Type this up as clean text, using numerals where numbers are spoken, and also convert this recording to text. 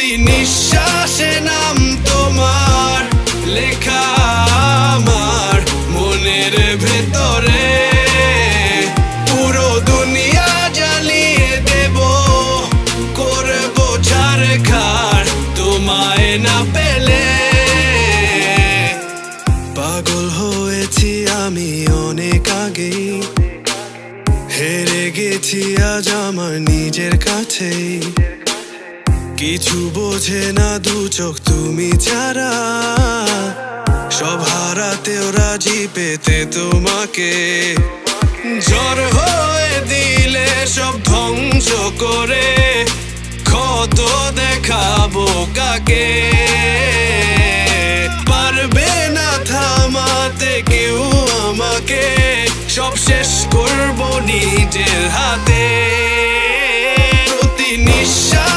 প্রতি নিঃশ্বাসে নাম তোমার লেখা আমার মনের ভেতরে। পুরো দুনিয়া জ্বালিয়ে দেব, করব ছারখার তোমায় না পেলে। পাগল হয়েছি আমি অনেক আগেই, হেরে গেছি আজ আমার নিজের কাছেই। কিছু বোঝে না দু চোখ তুমি ছাড়া, সব হারাতেও রাজি পেতে তোমাকে। ঝড় হয়ে দিলে সব ধ্বংস করে, ক্ষত দেখাবো কাকে। পারবে না থামাতে কেউ আমাকে, সব শেষ করবো নিজের হাতে।